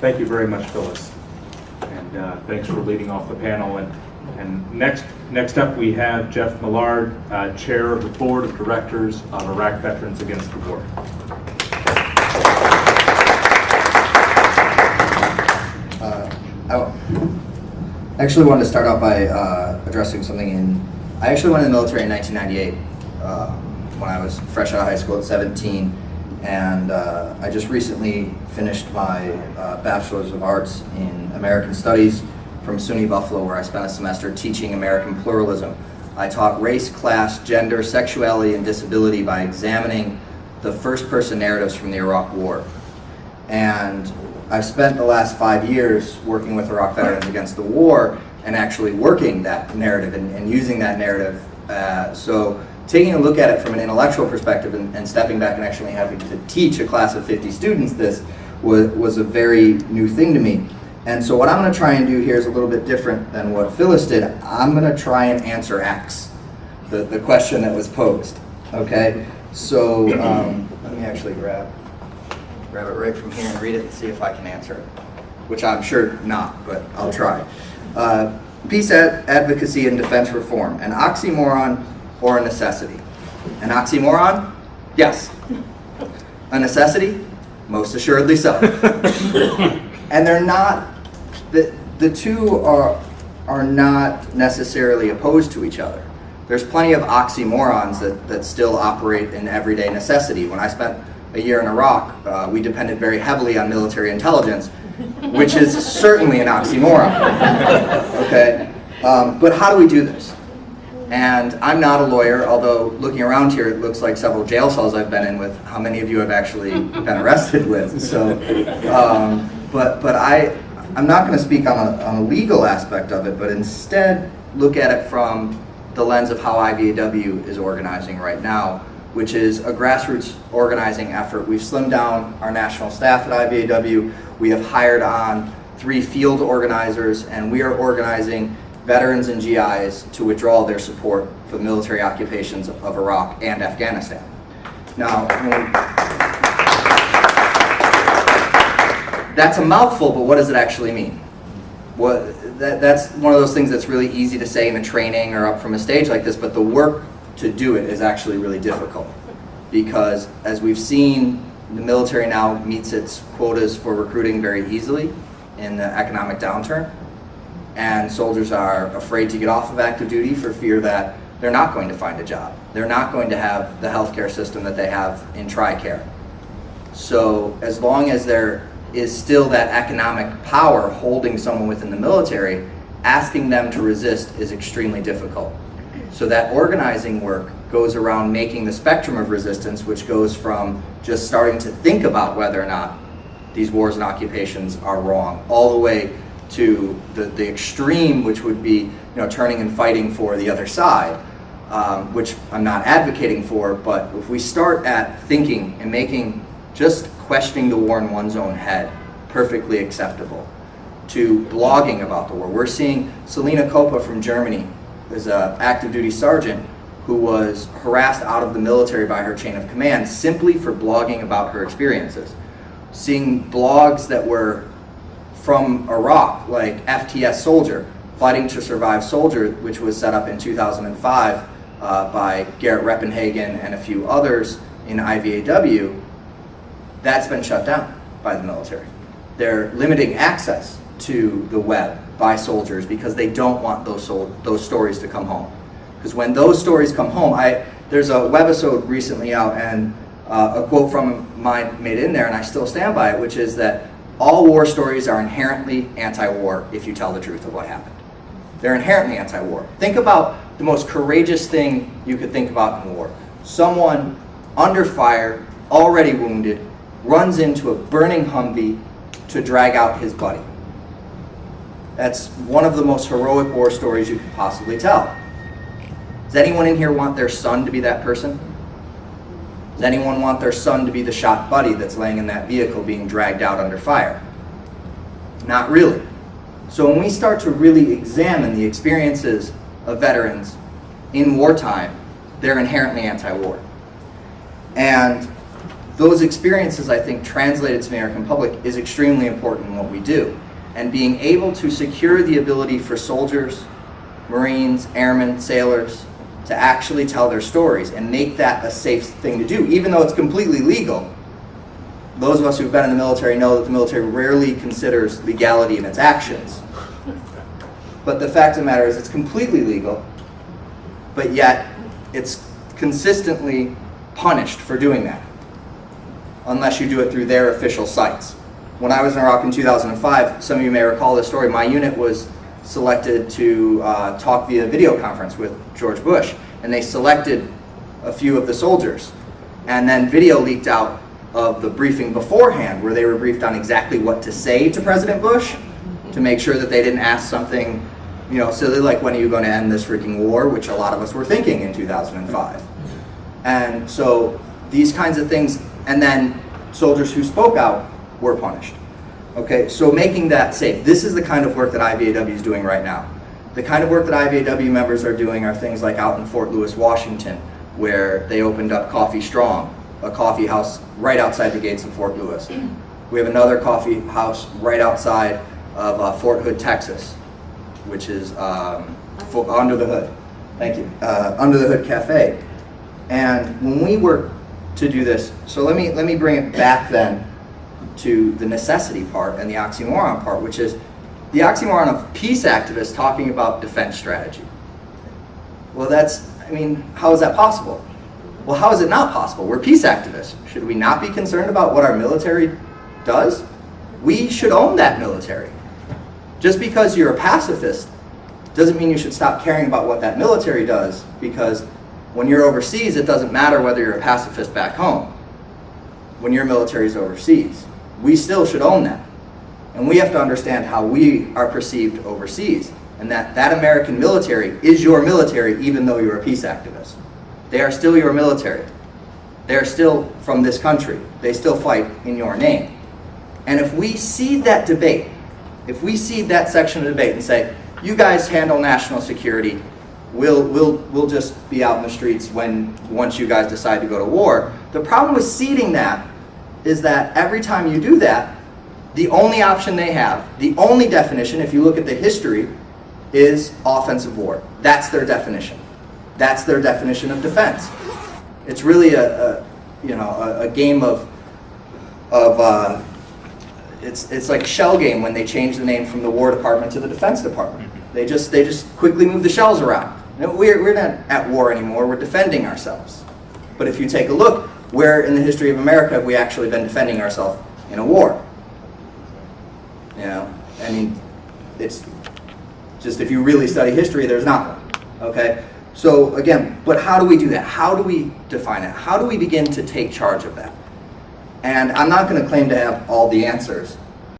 Thank you very much, Phyllis. And thanks for leading off the panel. And next up we have Geoff Millard, Chair of the Board of Directors of Iraq Veterans Against the War. I actually wanted to start out by addressing something I actually went in the military in 1998 when I was fresh out of high school at 17, and I just recently finished my Bachelor's of Arts in American Studies from SUNY Buffalo, where I spent a semester teaching American pluralism. I taught race, class, gender, sexuality, and disability by examining the first-person narratives from the Iraq War. And I've spent the last 5 years working with Iraq Veterans Against the War and actually working that narrative and using that narrative. So taking a look at it from an intellectual perspective and stepping back and actually having to teach a class of 50 students this was a very new thing to me. And so what I'm going to try and do here is a little bit different than what Phyllis did. I'm going to try and answer X, the question that was posed. Okay? So let me actually grab it right from here and read it and see if I can answer it, which I'm sure not, but I'll try. Peace, advocacy, and defense reform, an oxymoron or a necessity? An oxymoron? Yes. A necessity? Most assuredly so. And they're not, the two are not necessarily opposed to each other. There's plenty of oxymorons that still operate in everyday necessity. When I spent a year in Iraq, we depended very heavily on military intelligence, which is certainly an oxymoron. Okay? But how do we do this? And I'm not a lawyer, although looking around here, it looks like several jail cells I've been in with how many of you have actually been arrested with. So, but I'm not going to speak on a legal aspect of it, but instead look at it from the lens of how IVAW is organizing right now, which is a grassroots organizing effort. We've slimmed down our national staff at IVAW. We have hired on 3 field organizers, and we are organizing veterans and GIs to withdraw their support for the military occupations of Iraq and Afghanistan. Now, that's a mouthful, but what does it actually mean? That's one of those things that's really easy to say in a training or up from a stage like this, but the work to do it is actually really difficult, because as we've seen, the military now meets its quotas for recruiting very easily in the economic downturn, and soldiers are afraid to get off of active duty for fear that they're not going to find a job. They're not going to have the healthcare system that they have in TRICARE. So as long as there is still that economic power holding someone within the military, asking them to resist is extremely difficult. So that organizing work goes around making the spectrum of resistance, which goes from just starting to think about whether or not these wars and occupations are wrong, all the way to the extreme, which would be turning and fighting for the other side, which I'm not advocating for. But if we start at thinking and making just questioning the war in one's own head perfectly acceptable, to blogging about the war. We're seeing Selena Kopa from Germany is an active duty sergeant who was harassed out of the military by her chain of command simply for blogging about her experiences. Seeing blogs that were from Iraq, like FTS Soldier, Fighting to Survive Soldier, which was set up in 2005 by Garrett Reppenhagen and a few others in IVAW, that's been shut down by the military. They're limiting access to the web by soldiers because they don't want those stories to come home. Because when those stories come home, there's a webisode recently out, and a quote from mine made in there, and I still stand by it, which is that all war stories are inherently anti-war if you tell the truth of what happened. They're inherently anti-war. Think about the most courageous thing you could think about in war. Someone under fire, already wounded, runs into a burning Humvee to drag out his buddy. That's one of the most heroic war stories you could possibly tell. Does anyone in here want their son to be that person? Does anyone want their son to be the shot buddy that's laying in that vehicle being dragged out under fire? Not really. So when we start to really examine the experiences of veterans in wartime, they're inherently anti-war. And those experiences, I think, translated to the American public is extremely important in what we do. And being able to secure the ability for soldiers, Marines, airmen, sailors, to actually tell their stories and make that a safe thing to do, even though it's completely legal. Those of us who've been in the military know that the military rarely considers legality in its actions. But the fact of the matter is it's completely legal, but yet it's consistently punished for doing that, unless you do it through their official sites. When I was in Iraq in 2005, some of you may recall this story, my unit was selected to talk via video conference with George Bush, and they selected a few of the soldiers. And then video leaked out of the briefing beforehand, where they were briefed on exactly what to say to President Bush, to make sure that they didn't ask something, you know, silly like, when are you going to end this freaking war, which a lot of us were thinking in 2005. And so these kinds of things, and then soldiers who spoke out were punished. Okay, so making that safe. This is the kind of work that IVAW is doing right now. The kind of work that IVAW members are doing are things like out in Fort Lewis, Washington, where they opened up Coffee Strong, a coffee house right outside the gates of Fort Lewis. We have another coffee house right outside of Fort Hood, Texas, which is Under the Hood. Thank you. Under the Hood Cafe. And when we were to do this, so let me bring it back then to the necessity part and the oxymoron part, which is the oxymoron of peace activists talking about defense strategy. Well, how is that possible? Well, how is it not possible? We're peace activists. Should we not be concerned about what our military does? We should own that military. Just because you're a pacifist doesn't mean you should stop caring about what that military does, because when you're overseas, it doesn't matter whether you're a pacifist back home. When your military is overseas, we still should own that. And we have to understand how we are perceived overseas, and that American military is your military even though you're a peace activist. They are still your military. They are still from this country. They still fight in your name. And if we cede that debate, if we cede that section of debate and say, you guys handle national security, we'll just be out in the streets once you guys decide to go to war. The problem with ceding that is that every time you do that, the only option they have, the only definition, if you look at the history, is offensive war. That's their definition. That's their definition of defense. It's really a game of it's like shell game when they change the name from the War Department to the Defense Department. They just quickly move the shells around. No, we're not at war anymore. We're defending ourselves. But if you take a look, where in the history of America have we actually been defending ourselves in a war? You know, I mean, it's just, if you really study history, there's not one. Okay. So again, but how do we do that? How do we define it? How do we begin to take charge of that? And I'm not going to claim to have all the answers,